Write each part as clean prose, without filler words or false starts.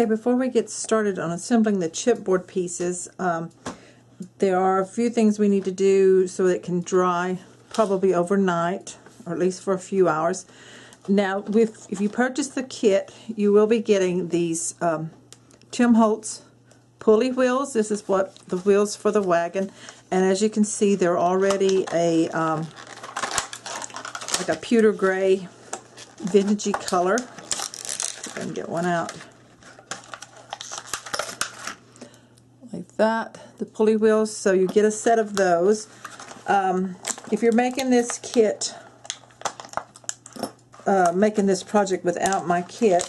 Okay, before we get started on assembling the chipboard pieces, there are a few things we need to do so it can dry probably overnight, or at least for a few hours. Now, if you purchase the kit, you will be getting these Tim Holtz pulley wheels. This is what the wheels for the wagon, and as you can see, they're already a like a pewter gray, vintagey color. If I can get one out. Like that, the pulley wheels, so you get a set of those. If you're making this kit, making this project without my kit,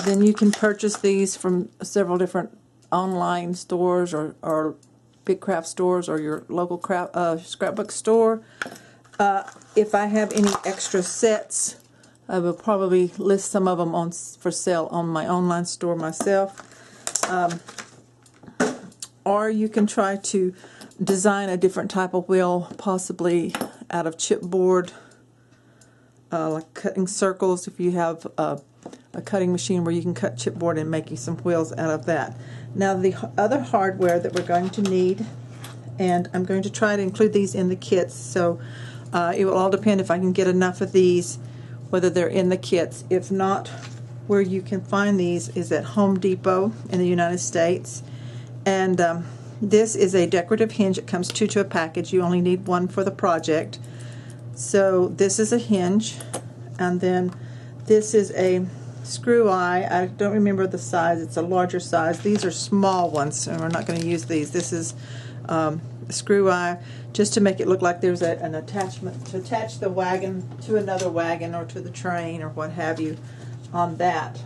then you can purchase these from several different online stores or big craft stores or your local scrapbook store. If I have any extra sets, I will probably list some of them for sale on my online store myself. Or you can try to design a different type of wheel, possibly out of chipboard, like cutting circles. If you have a cutting machine where you can cut chipboard and make you some wheels out of that. Now, the other hardware that we're going to need, and I'm going to try to include these in the kits, so it will all depend if I can get enough of these, whether they're in the kits. If not, where you can find these is at Home Depot in the United States. And this is a decorative hinge. It comes two to a package. You only need one for the project. So this is a hinge, and then this is a screw eye. I don't remember the size. It's a larger size. These are small ones, and we're not going to use these. This is a screw eye, just to make it look like there's an attachment to attach the wagon to another wagon or to the train or what have you on that.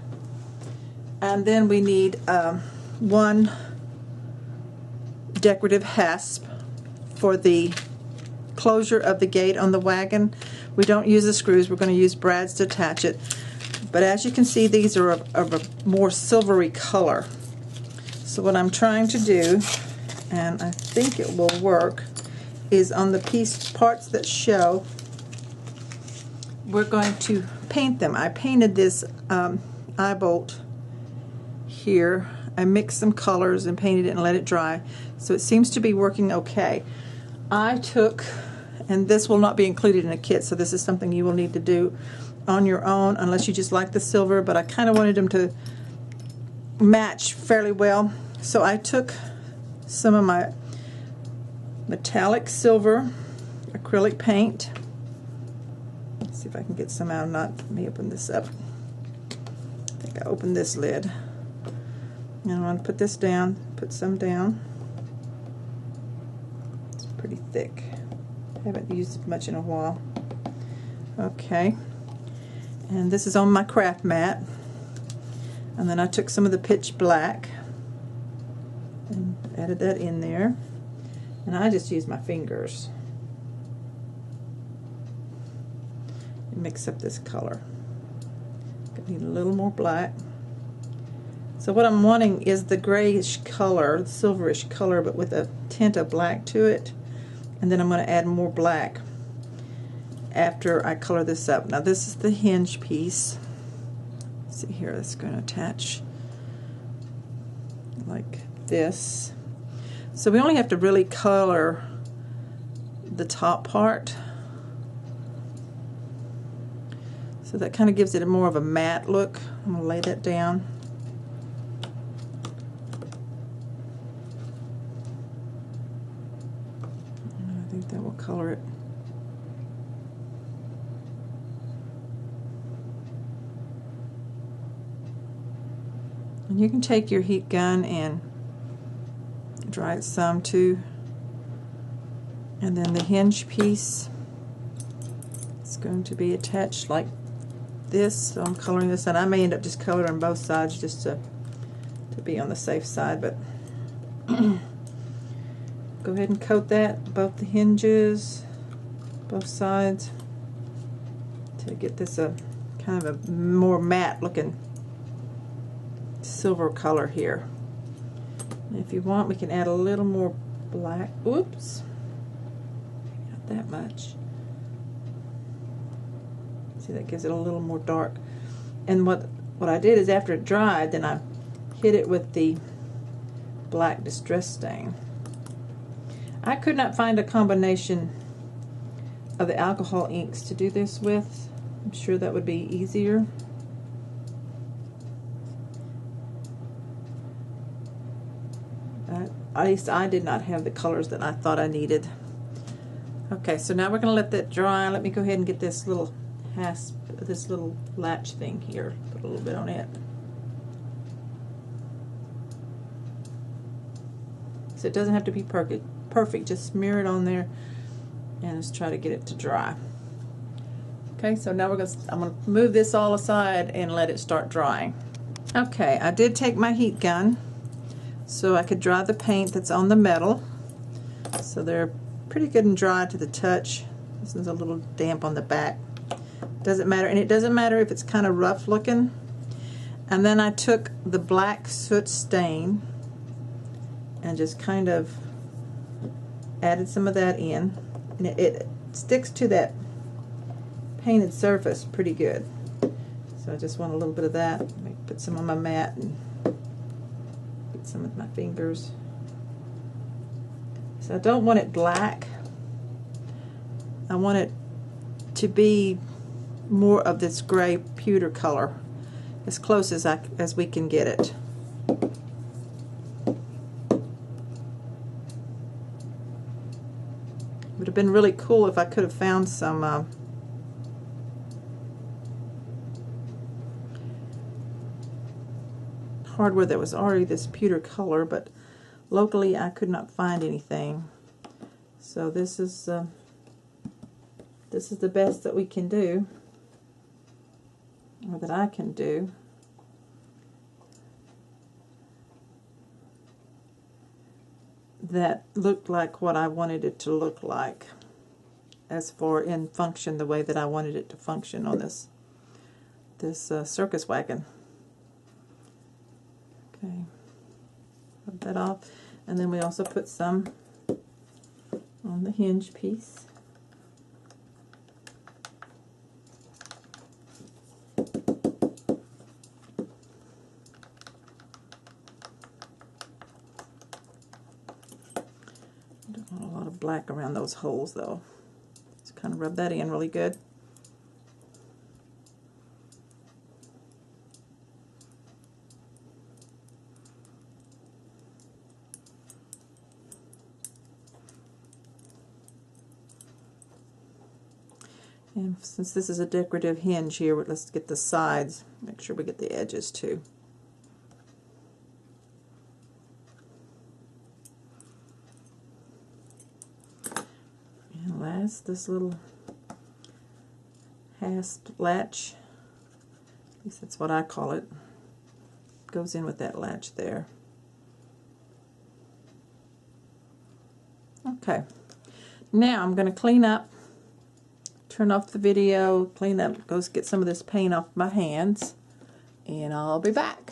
And then we need one decorative hasp for the closure of the gate on the wagon. We don't use the screws. We're going to use brads to attach it. But as you can see, these are of a more silvery color. So what I'm trying to do, and I think it will work, is on the parts that show, we're going to paint them. I painted this eye bolt here. I mixed some colors and painted it and let it dry. So it seems to be working okay. I took, and this will not be included in a kit, so this is something you will need to do on your own unless you just like the silver, but I kind of wanted them to match fairly well. So I took some of my metallic silver acrylic paint. Let's see if I can get some out. Let me open this up. I think I opened this lid. And I'm going to put this down, put some down. It's pretty thick. I haven't used it much in a while. Okay. And this is on my craft mat. And then I took some of the pitch black and added that in there. And I just used my fingers and mix up this color. I need a little more black. So what I'm wanting is the grayish color, the silverish color, but with a tint of black to it. And then I'm going to add more black after I color this up. Now this is the hinge piece. Let's see here, it's going to attach like this. So we only have to really color the top part. So that kind of gives it more of a matte look. I'm going to lay that down. I think that will color it. And you can take your heat gun and dry it some too. And then the hinge piece is going to be attached like this. So I'm coloring this, and I may end up just coloring both sides just to be on the safe side, but go ahead and coat that, both the hinges, both sides, to get this a kind of a more matte looking silver color here. And if you want, we can add a little more black. Oops, not that much. See, that gives it a little more dark. And what what I did is after it dried, then I hit it with the black distress stain. I could not find a combination of the alcohol inks to do this with. I'm sure that would be easier. At least I did not have the colors that I thought I needed. Okay, so now we're going to let that dry. Let me go ahead and get this little hasp, this little latch thing here. Put a little bit on it. So it doesn't have to be perfect. Just smear it on there and just try to get it to dry. Okay, so now I'm going to move this all aside and let it start drying. Okay, I did take my heat gun so I could dry the paint that's on the metal. So they're pretty good and dry to the touch. This is a little damp on the back. Doesn't matter, and it doesn't matter if it's kind of rough looking. And then I took the black soot stain and just kind of added some of that in, and it sticks to that painted surface pretty good. So I just want a little bit of that. Let me put some on my mat and get some with my fingers. So I don't want it black. I want it to be more of this gray pewter color, as close as we can get it. Would have been really cool if I could have found some hardware that was already this pewter color, but locally I could not find anything. So this is the best that we can do, or that I can do. That looked like what I wanted it to look like, as for in function, the way that I wanted it to function on this circus wagon. Okay, rub that off, and then we also put some on the hinge piece. Don't want a lot of black around those holes though. Just kind of rub that in really good. And since this is a decorative hinge here, let's get the sides, make sure we get the edges too. And last, this little hasp latch, at least that's what I call it, goes in with that latch there. Okay, now I'm going to clean up. Turn off the video, clean up, go get some of this paint off my hands, and I'll be back.